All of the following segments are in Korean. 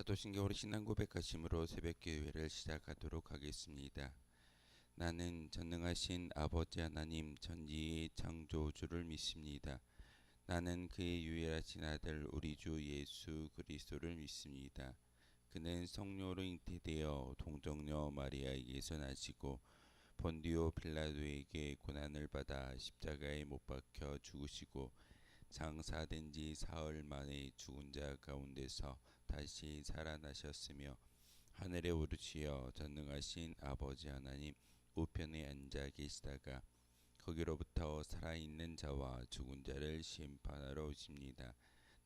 사도신경으로 신앙 고백하심으로 새벽기도회를 시작하도록 하겠습니다. 나는 전능하신 아버지 하나님 천지의 창조주를 믿습니다. 나는 그의 유일하신 아들 우리 주 예수 그리스도를 믿습니다. 그는 성령으로 잉태되어 동정녀 마리아에게서 나시고 본디오 빌라도에게 고난을 받아 십자가에 못 박혀 죽으시고 장사된 지 사흘 만에 죽은 자 가운데서 다시 살아나셨으며 하늘에 오르시어 전능하신 아버지 하나님 우편에 앉아 계시다가 거기로부터 살아있는 자와 죽은 자를 심판하러 오십니다.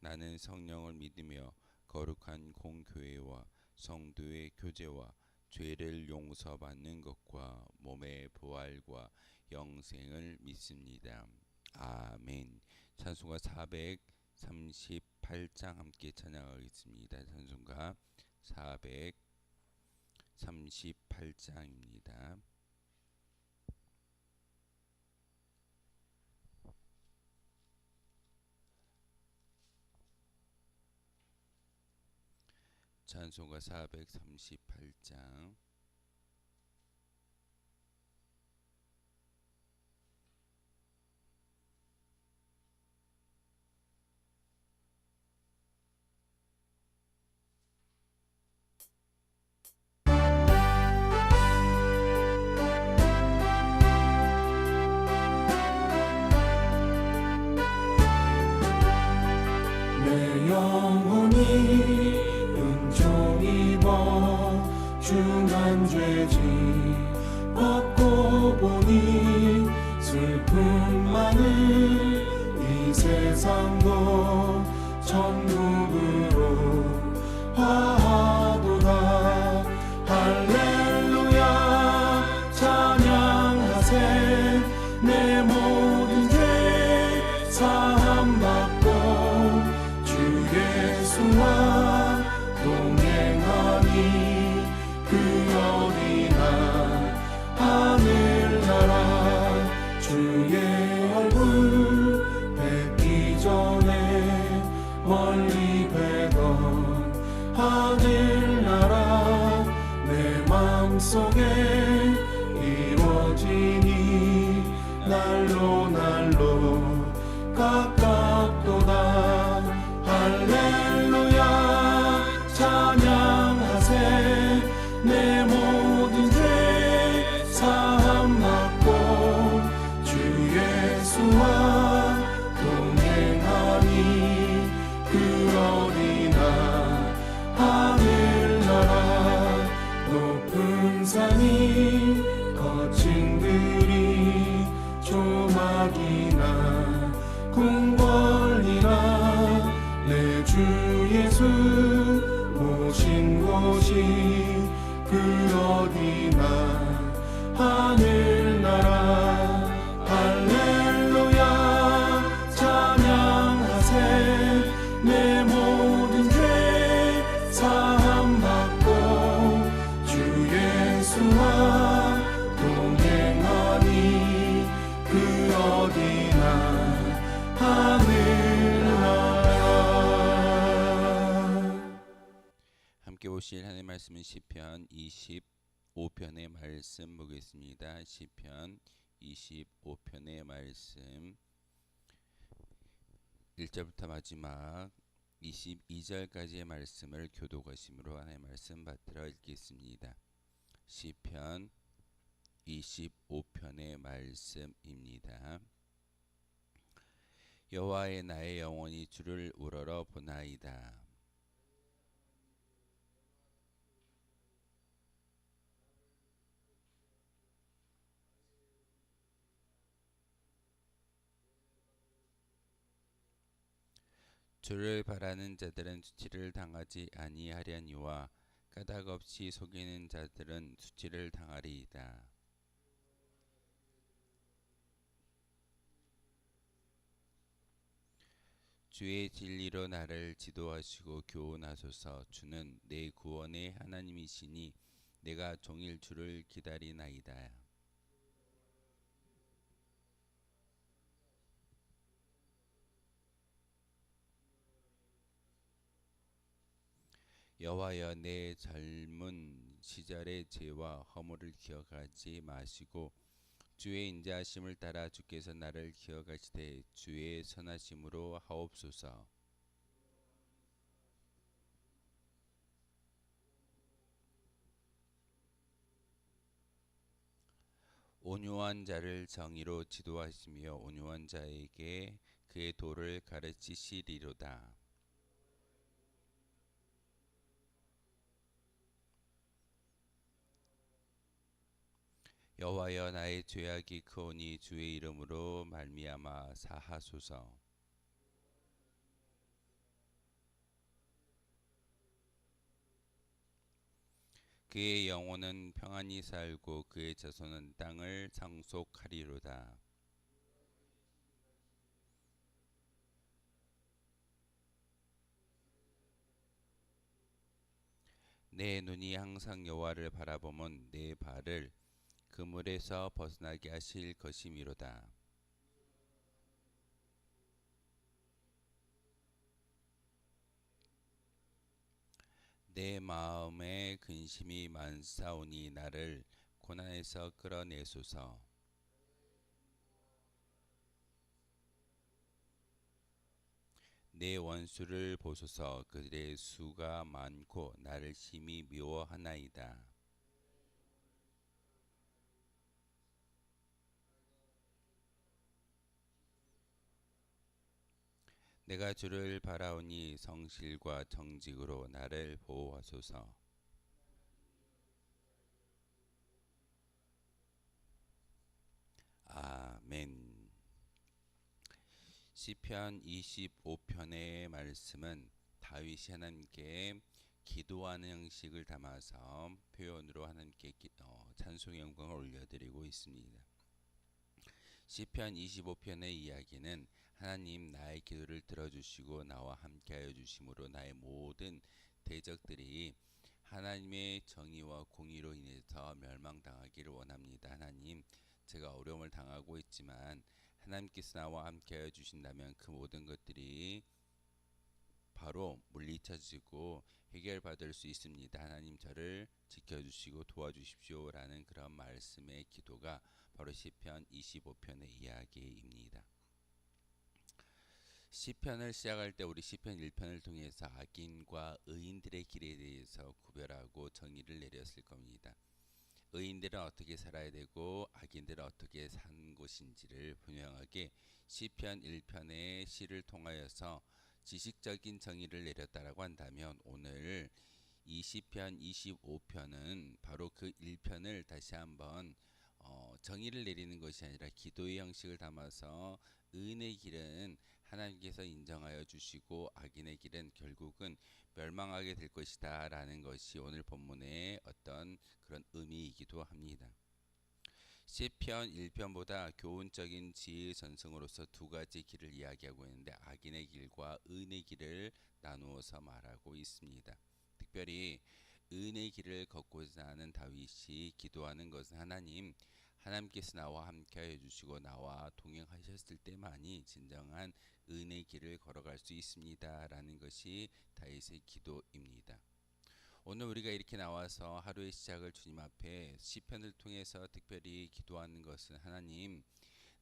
나는 성령을 믿으며 거룩한 공교회와 성도의 교제와 죄를 용서받는 것과 몸의 부활과 영생을 믿습니다. 아멘. 찬송가 438장 함께 찬양하겠습니다. 찬송가 438장입니다. 찬송가 438장. 내 영혼이 은총 입어 중한 죄지 벗고 보니 슬픔 많은 이 세상도 천국으로 화하도다. 할렐루야 찬양하세. 내 모든 죄 사함받고 주 예수와 동행하니 그 어린아 하늘나라. 주의 얼굴 뵙기 전에 멀리 뵈던 하늘나라 내 맘속에 이루어지니 날로 날로 가깝도다. 할렐루야 찬양하세. 내 모든 죄 사함받고 주 예수와 동행하니 그 어린아 하늘나라. 높은 산이 거친 들이 조막이나 궁궐이나 내 주 예수 모신 곳이 그 어디나 하늘나라. 할렐루야 찬양하세. 내 모든 죄 사함받고 주 예수와 동행하니 그 어디나 하늘나라. 함께 보실 하나님의 말씀은 시편 25편의 말씀 보겠습니다. 시편 25편의 말씀 1절부터 마지막 22절까지의 말씀을 교독하심으로 하나님의 말씀 받들어 읽겠습니다. 시편 25편의 말씀입니다. 여호와의 나의 영혼이 주를 우러러 보나이다. 주를 바라는 자들은 수치를 당하지 아니하려니와 까닭 없이 속이는 자들은 수치를 당하리이다. 주의 진리로 나를 지도하시고 교훈하소서. 주는 내 구원의 하나님이시니 내가 종일 주를 기다리나이다. 여호와여 내 젊은 시절의 죄와 허물을 기억하지 마시고 주의 인자하심을 따라 주께서 나를 기억하시되 주의 선하심으로 하옵소서. 온유한 자를 정의로 지도하시며 온유한 자에게 그의 도를 가르치시리로다. 여호와여 나의 죄악이 크오니 주의 이름으로 말미암아 사하소서. 그의 영혼은 평안히 살고 그의 자손은 땅을 상속하리로다. 내 눈이 항상 여호와를 바라보면 내 발을 그물에서 벗어나게 하실 것이미로다. 내 마음에 근심이 많사오니 나를 고난에서 끌어내소서. 내 원수를 보소서. 그들의 수가 많고 나를 심히 미워하나이다. 내가 주를 바라오니 성실과 정직으로 나를 보호하소서. 아멘. 시편 25편의 말씀은 다윗이 하나님께 기도하는 형식을 담아서 표현으로 하나님께 찬송의 영광을 올려드리고 있습니다. 시편 25편의 이야기는 하나님 나의 기도를 들어주시고 나와 함께하여 주심으로 나의 모든 대적들이 하나님의 정의와 공의로 인해서 멸망당하기를 원합니다. 하나님, 제가 어려움을 당하고 있지만 하나님께서 나와 함께하여 주신다면 그 모든 것들이 바로 물리쳐지고 해결받을 수 있습니다. 하나님 저를 지켜주시고 도와주십시오 라는 그런 말씀의 기도가 바로 시편 25편의 이야기입니다. 시편을 시작할 때 우리 시편 1편을 통해서 악인과 의인들의 길에 대해서 구별하고 정의를 내렸을 겁니다. 의인들은 어떻게 살아야 되고 악인들은 어떻게 산 것인지를 분명하게 시편 1편의 시를 통하여서 지식적인 정의를 내렸다라고 한다면 오늘 이 시편 25편은 바로 그 1편을 다시 한번 정의를 내리는 것이 아니라 기도의 형식을 담아서 의인의 길은 하나님께서 인정하여 주시고 악인의 길은 결국은 멸망하게 될 것이다 라는 것이 오늘 본문의 어떤 그런 의미이기도 합니다. 시편 1편보다 교훈적인 지혜의 전승으로서 두 가지 길을 이야기하고 있는데 악인의 길과 의인의 길을 나누어서 말하고 있습니다. 특별히 의인의 길을 걷고자 하는 다윗이 기도하는 것은 하나님께서 나와 함께하여 주시고 나와 동행하셨을 때만이 진정한 의인의 길을 걸어갈 수 있습니다 라는 것이 다윗의 기도입니다. 오늘 우리가 이렇게 나와서 하루의 시작을 주님 앞에 시편을 통해서 특별히 기도하는 것은 하나님,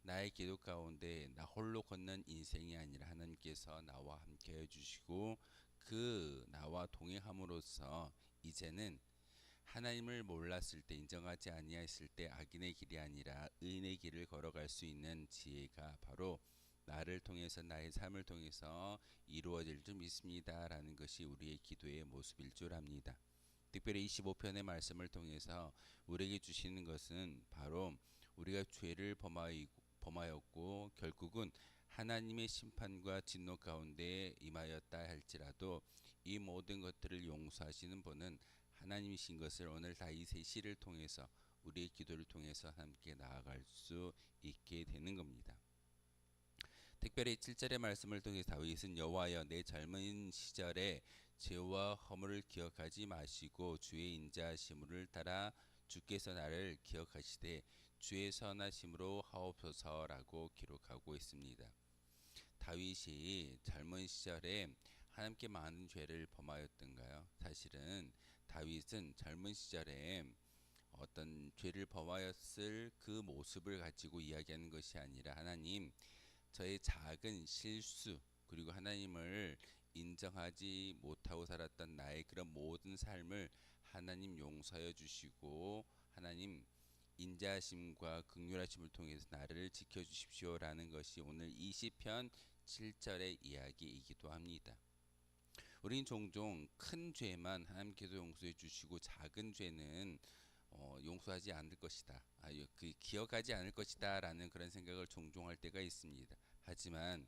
나의 기도 가운데 나 홀로 걷는 인생이 아니라 하나님께서 나와 함께 해주시고 그 나와 동행함으로써 이제는 하나님을 몰랐을 때, 인정하지 아니했을 때 악인의 길이 아니라 의인의 길을 걸어갈 수 있는 지혜가 바로 나를 통해서, 나의 삶을 통해서 이루어질 줄 믿습니다 라는 것이 우리의 기도의 모습일 줄 압니다. 특별히 25편의 말씀을 통해서 우리에게 주시는 것은 바로 우리가 죄를 범하였고 결국은 하나님의 심판과 진노 가운데 임하였다 할지라도 이 모든 것들을 용서하시는 분은 하나님이신 것을 오늘 다윗의 시를 통해서, 우리의 기도를 통해서 함께 나아갈 수 있게 되는 겁니다. 특별히 7절의 말씀을 통해 다윗은 여호와여 내 젊은 시절에 죄와 허물을 기억하지 마시고 주의 인자하심을 따라 주께서 나를 기억하시되 주의 선하심으로 하옵소서라고 기록하고 있습니다. 다윗이 젊은 시절에 하나님께 많은 죄를 범하였던가요? 사실은 다윗은 젊은 시절에 어떤 죄를 범하였을 그 모습을 가지고 이야기하는 것이 아니라 하나님, 저의 작은 실수 그리고 하나님을 인정하지 못하고 살았던 나의 그런 모든 삶을 하나님 용서하여 주시고 하나님 인자하심과 긍휼하심을 통해서 나를 지켜주십시오라는 것이 오늘 이 시편 7절의 이야기이기도 합니다. 우린 종종 큰 죄만 하나님께서 용서해 주시고 작은 죄는 용서하지 않을 것이다. 기억하지 않을 것이다라는 그런 생각을 종종 할 때가 있습니다. 하지만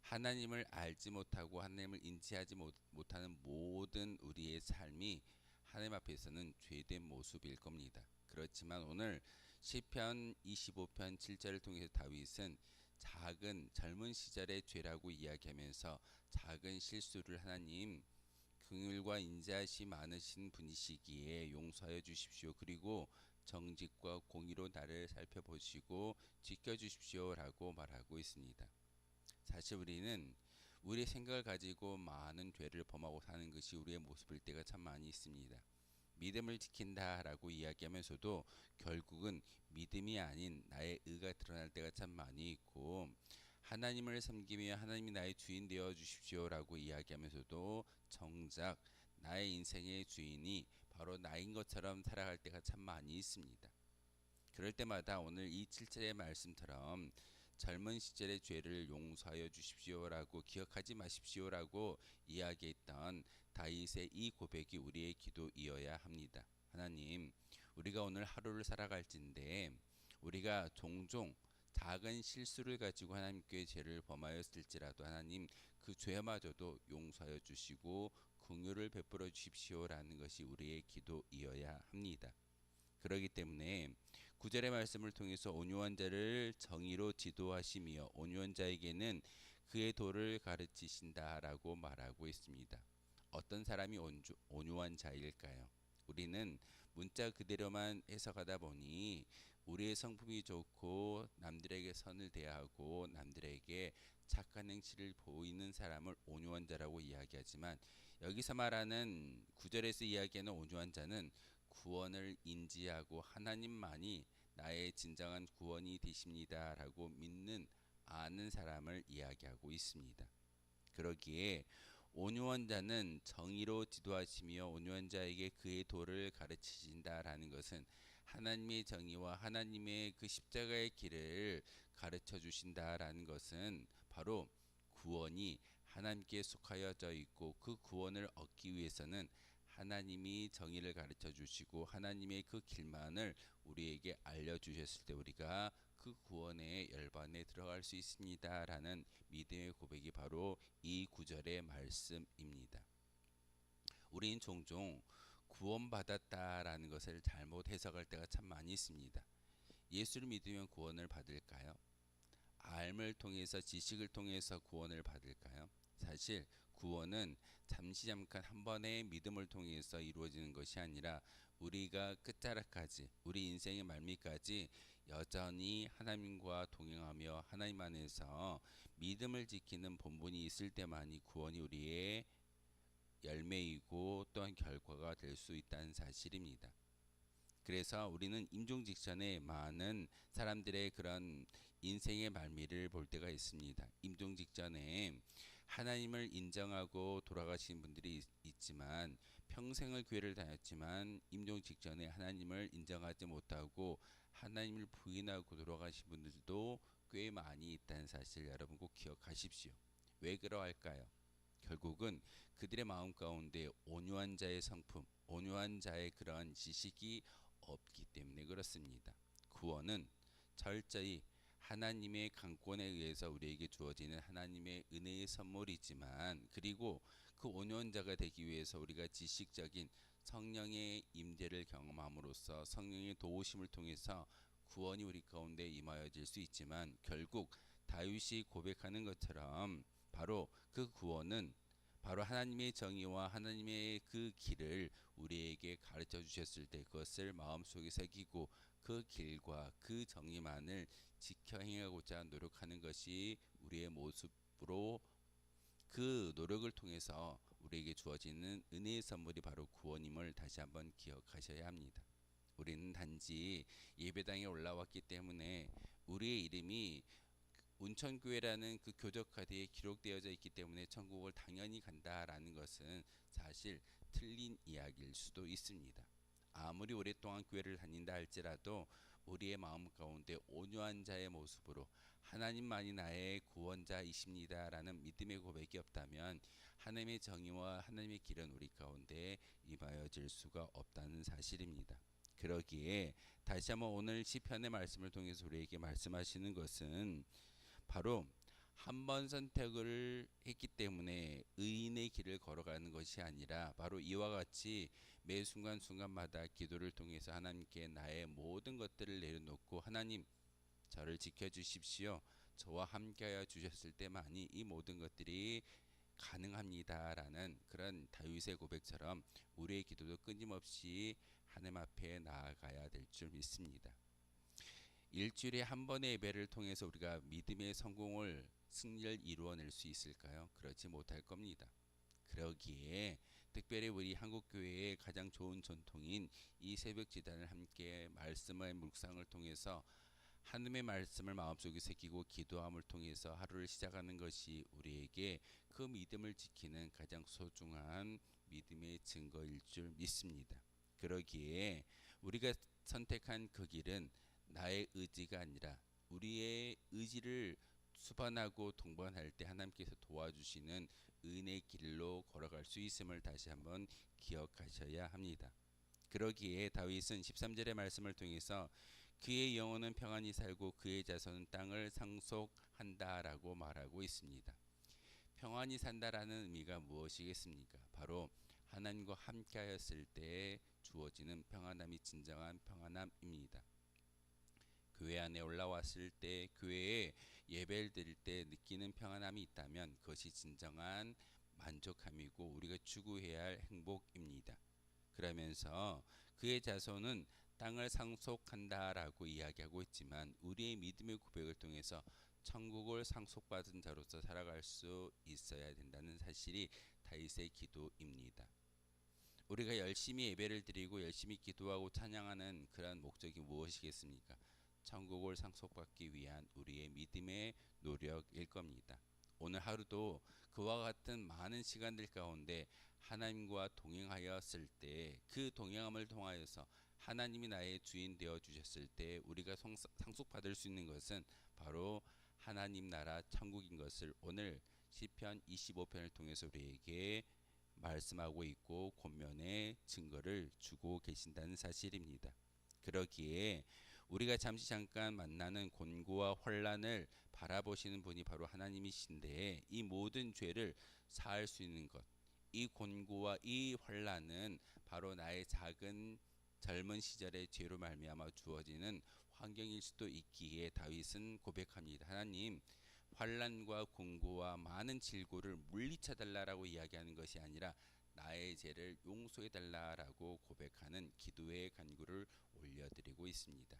하나님을 알지 못하고 하나님을 인지하지 못하는 모든 우리의 삶이 하나님 앞에서는 죄된 모습일 겁니다. 그렇지만 오늘 시편 25편 7절을 통해서 다윗은 작은 젊은 시절의 죄라고 이야기하면서 작은 실수를 하나님 긍휼과 인자하심 많으신 분이시기에 용서하여 주십시오. 그리고 정직과 공의로 나를 살펴보시고 지켜주십시오라고 말하고 있습니다. 사실 우리는 우리의 생각을 가지고 많은 죄를 범하고 사는 것이 우리의 모습일 때가 참 많이 있습니다. 믿음을 지킨다라고 이야기하면서도 결국은 믿음이 아닌 나의 의가 드러날 때가 참 많이 있고, 하나님을 섬기며 하나님이 나의 주인 되어 주십시오라고 이야기하면서도 정작 나의 인생의 주인이 바로 나인 것처럼 살아갈 때가 참 많이 있습니다. 그럴 때마다 오늘 이 7절의 말씀처럼 젊은 시절의 죄를 용서하여 주십시오라고 기억하지 마십시오라고 이야기했던 다윗의 이 고백이 우리의 기도이어야 합니다. 하나님, 우리가 오늘 하루를 살아갈진데 우리가 종종 작은 실수를 가지고 하나님께 죄를 범하였을지라도 하나님 그 죄마저도 용서하여 주시고 긍휼을 베풀어 주십시오라는 것이 우리의 기도이어야 합니다. 그러기 때문에 9절의 말씀을 통해서 온유한 자를 정의로 지도하시며 온유한 자에게는 그의 도를 가르치신다라고 말하고 있습니다. 어떤 사람이 온유한 자일까요? 우리는 문자 그대로만 해석하다 보니 우리의 성품이 좋고 남들에게 선을 대하고 남들에게 착한 행실을 보이는 사람을 온유한 자라고 이야기하지만 여기서 말하는 9절에서 이야기하는 온유한 자는 구원을 인지하고 하나님만이 나의 진정한 구원이 되십니다라고 믿는 아는 사람을 이야기하고 있습니다. 그러기에 온유한 자는 정의로 지도하시며 온유한 자에게 그의 도를 가르치신다라는 것은 하나님의 정의와 하나님의 그 십자가의 길을 가르쳐 주신다라는 것은 바로 구원이 하나님께 속하여져 있고 그 구원을 얻기 위해서는 하나님이 정의를 가르쳐 주시고 하나님의 그 길만을 우리에게 알려주셨을 때 우리가 그 구원의 열반에 들어갈 수 있습니다라는 믿음의 고백이 바로 이 구절의 말씀입니다. 우리는 종종 구원받았다라는 것을 잘못 해석할 때가 참 많이 있습니다. 예수를 믿으면 구원을 받을까요? 알을 통해서 지식을 통해서 구원을 받을까요? 사실 구원은 잠깐 한 번의 믿음을 통해서 이루어지는 것이 아니라 우리가 끝자락까지 우리 인생의 말미까지 여전히 하나님과 동행하며 하나님 안에서 믿음을 지키는 본분이 있을 때만이 구원이 우리의 열매이고 또한 결과가 될 수 있다는 사실입니다. 그래서 우리는 임종 직전에 많은 사람들의 그런 인생의 말미를 볼 때가 있습니다. 임종 직전에 하나님을 인정하고 돌아가신 분들이 있지만 평생을 교회를 다녔지만 임종 직전에 하나님을 인정하지 못하고 하나님을 부인하고 돌아가신 분들도 꽤 많이 있다는 사실 여러분 꼭 기억하십시오. 왜 그러할까요? 결국은 그들의 마음 가운데 온유한 자의 성품, 온유한 자의 그러한 지식이 없기 때문에 그렇습니다. 구원은 철저히 하나님의 강권에 의해서 우리에게 주어지는 하나님의 은혜의 선물이지만 그리고 그 온유한 자가 되기 위해서 우리가 지식적인 성령의 임재를 경험함으로써 성령의 도우심을 통해서 구원이 우리 가운데 임하여질 수 있지만 결국 다윗이 고백하는 것처럼 바로 그 구원은 바로 하나님의 정의와 하나님의 그 길을 우리에게 가르쳐 주셨을 때 그것을 마음속에 새기고 그 길과 그 정의만을 지켜 행하고자 노력하는 것이 우리의 모습으로 그 노력을 통해서 우리에게 주어지는 은혜의 선물이 바로 구원임을 다시 한번 기억하셔야 합니다. 우리는 단지 예배당에 올라왔기 때문에 우리의 이름이 운천교회라는 그 교적 카드에 기록되어져 있기 때문에 천국을 당연히 간다라는 것은 사실 틀린 이야기일 수도 있습니다. 아무리 오랫동안 교회를 다닌다 할지라도 우리의 마음 가운데 온유한 자의 모습으로 하나님만이 나의 구원자이십니다라는 믿음의 고백이 없다면 하나님의 정의와 하나님의 길은 우리 가운데 임하여질 수가 없다는 사실입니다. 그러기에 다시 한번 오늘 시편의 말씀을 통해서 우리에게 말씀하시는 것은 바로 한 번 선택을 했기 때문에 의인의 길을 걸어가는 것이 아니라 바로 이와 같이 매 순간순간마다 기도를 통해서 하나님께 나의 모든 것들을 내려놓고 하나님 저를 지켜주십시오. 저와 함께하여 주셨을 때만이 이 모든 것들이 가능합니다라는 그런 다윗의 고백처럼 우리의 기도도 끊임없이 하나님 앞에 나아가야 될 줄 믿습니다. 일주일에 한 번의 예배를 통해서 우리가 믿음의 성공을 승리를 이루어낼 수 있을까요? 그렇지 못할 겁니다. 그러기에 특별히 우리 한국교회의 가장 좋은 전통인 이 새벽 기도를 함께 말씀의 묵상을 통해서 하나님의 말씀을 마음속에 새기고 기도함을 통해서 하루를 시작하는 것이 우리에게 그 믿음을 지키는 가장 소중한 믿음의 증거일 줄 믿습니다. 그러기에 우리가 선택한 그 길은 나의 의지가 아니라 우리의 의지를 수반하고 동반할 때 하나님께서 도와주시는 은혜의 길로 걸어갈 수 있음을 다시 한번 기억하셔야 합니다. 그러기에 다윗은 13절의 말씀을 통해서 그의 영혼은 평안히 살고 그의 자손은 땅을 상속한다라고 말하고 있습니다. 평안히 산다라는 의미가 무엇이겠습니까? 바로 하나님과 함께하였을 때 주어지는 평안함이 진정한 평안함입니다. 교회 안에 올라왔을 때 교회에 예배를 드릴 때 느끼는 평안함이 있다면 그것이 진정한 만족함이고 우리가 추구해야 할 행복입니다. 그러면서 그의 자손은 땅을 상속한다라고 이야기하고 있지만 우리의 믿음의 고백을 통해서 천국을 상속받은 자로서 살아갈 수 있어야 된다는 사실이 다윗의 기도입니다. 우리가 열심히 예배를 드리고 열심히 기도하고 찬양하는 그러한 목적이 무엇이겠습니까? 천국을 상속받기 위한 우리의 믿음의 노력일 겁니다. 오늘 하루도 그와 같은 많은 시간들 가운데 하나님과 동행하였을 때 그 동행함을 통하여서 하나님이 나의 주인 되어 주셨을 때 우리가 상속받을 수 있는 것은 바로 하나님 나라 천국인 것을 오늘 시편 25편을 통해서 우리에게 말씀하고 있고 권면의 증거를 주고 계신다는 사실입니다. 그러기에 우리가 잠깐 만나는 곤고와 환난을 바라보시는 분이 바로 하나님이신데 이 모든 죄를 사할 수 있는 것, 이 곤고와 이 환난은 바로 나의 작은 젊은 시절의 죄로 말미암아 주어지는 환경일 수도 있기에 다윗은 고백합니다. 하나님, 환난과 곤고와 많은 질고를 물리쳐 달라라고 이야기하는 것이 아니라 나의 죄를 용서해 달라라고 고백하는 기도의 간구를 올려드리고 있습니다.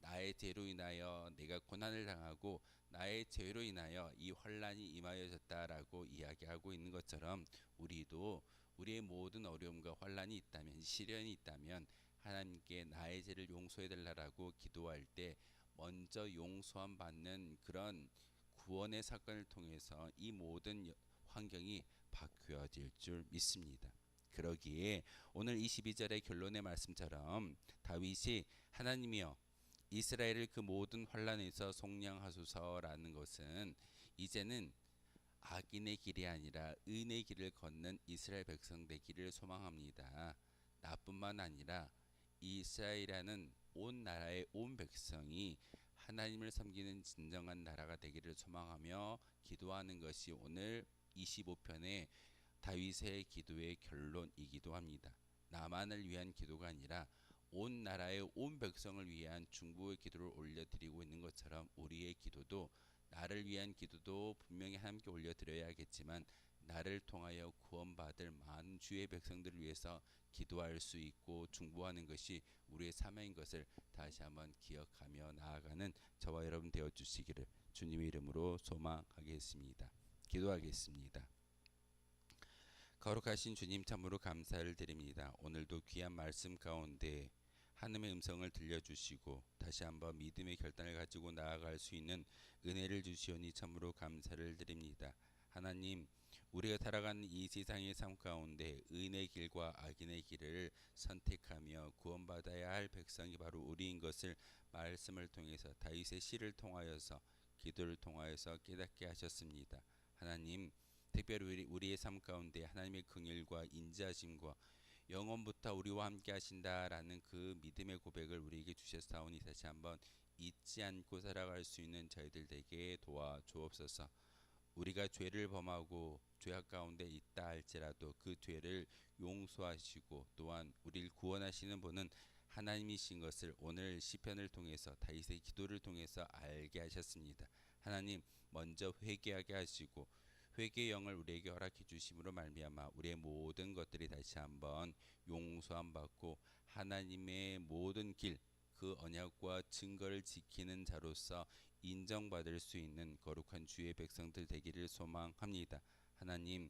나의 죄로 인하여 내가 고난을 당하고 나의 죄로 인하여 이 환난이 임하여졌다라고 이야기하고 있는 것처럼 우리도 우리의 모든 어려움과 환난이 있다면 시련이 있다면 하나님께 나의 죄를 용서해 달라고 기도할 때 먼저 용서함 받는 그런 구원의 사건을 통해서 이 모든 환경이 바뀌어질 줄 믿습니다. 그러기에 오늘 22절의 결론의 말씀처럼 다윗이 하나님이여 이스라엘을 그 모든 환난에서 속량하소서라는 것은 이제는 악인의 길이 아니라 의인의 길을 걷는 이스라엘 백성 되기를 소망합니다. 나뿐만 아니라 이스라엘이라는 온 나라의 온 백성이 하나님을 섬기는 진정한 나라가 되기를 소망하며 기도하는 것이 오늘 25편의 다윗의 기도의 결론이기도 합니다. 나만을 위한 기도가 아니라 온 나라의 온 백성을 위한 중보의 기도를 올려드리고 있는 것처럼 우리의 기도도 나를 위한 기도도 분명히 하나님께 올려드려야겠지만 나를 통하여 구원받을 많은 주의 백성들을 위해서 기도할 수 있고 중보하는 것이 우리의 사명인 것을 다시 한번 기억하며 나아가는 저와 여러분 되어 주시기를 주님의 이름으로 소망하겠습니다. 기도하겠습니다. 거룩하신 주님, 참으로 감사를 드립니다. 오늘도 귀한 말씀 가운데 하나님의 음성을 들려주시고 다시 한번 믿음의 결단을 가지고 나아갈 수 있는 은혜를 주시오니 참으로 감사를 드립니다. 하나님, 우리가 살아가는 이 세상의 삶 가운데 의인의 길과 악인의 길을 선택하며 구원받아야 할 백성이 바로 우리인 것을 말씀을 통해서 다윗의 시를 통하여서 기도를 통하여서 깨닫게 하셨습니다. 하나님, 특별히 우리의 삶 가운데 하나님의 긍휼과 인자하심과 영원부터 우리와 함께 하신다라는 그 믿음의 고백을 우리에게 주셨사오니 다시 한번 잊지 않고 살아갈 수 있는 저희들 되게 도와주옵소서. 우리가 죄를 범하고 죄악 가운데 있다 할지라도 그 죄를 용서하시고 또한 우리를 구원하시는 분은 하나님이신 것을 오늘 시편을 통해서 다윗의 기도를 통해서 알게 하셨습니다. 하나님, 먼저 회개하게 하시고 회개의 영을 우리에게 허락해 주심으로 말미암아 우리의 모든 것들이 다시 한번 용서함 받고 하나님의 모든 길, 그 언약과 증거를 지키는 자로서 인정받을 수 있는 거룩한 주의 백성들 되기를 소망합니다. 하나님,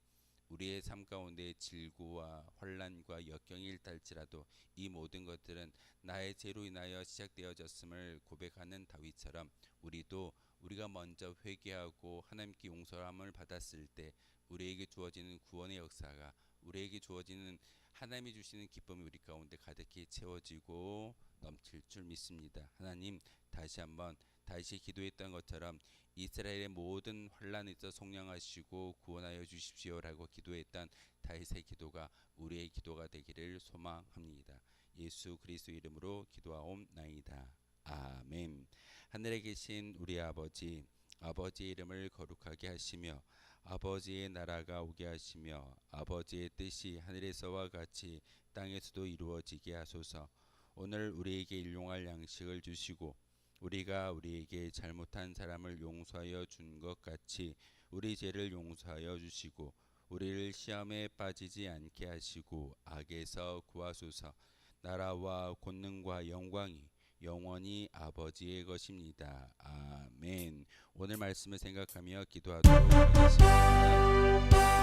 우리의 삶 가운데 질고와 환난과 역경이 일달지라도 이 모든 것들은 나의 죄로 인하여 시작되어졌음을 고백하는 다윗처럼 우리도 우리가 먼저 회개하고 하나님께 용서함을 받았을 때 우리에게 주어지는 구원의 역사가, 우리에게 주어지는 하나님이 주시는 기쁨이 우리 가운데 가득히 채워지고 넘칠 줄 믿습니다. 하나님, 다시 한번 다시 기도했던 것처럼 이스라엘의 모든 환난에서 속량하시고 구원하여 주십시오라고 기도했던 다윗의 기도가 우리의 기도가 되기를 소망합니다. 예수 그리스도 이름으로 기도하옵나이다. 아멘. 하늘에 계신 우리 아버지, 아버지의 이름을 거룩하게 하시며 아버지의 나라가 오게 하시며 아버지의 뜻이 하늘에서와 같이 땅에서도 이루어지게 하소서. 오늘 우리에게 일용할 양식을 주시고 우리가 우리에게 잘못한 사람을 용서하여 준 것 같이 우리 죄를 용서하여 주시고 우리를 시험에 빠지지 않게 하시고 악에서 구하소서. 나라와 권능과 영광이 영원히 아버지의 것입니다. 아멘. 오늘 말씀을 생각하며 기도하도록 하겠습니다.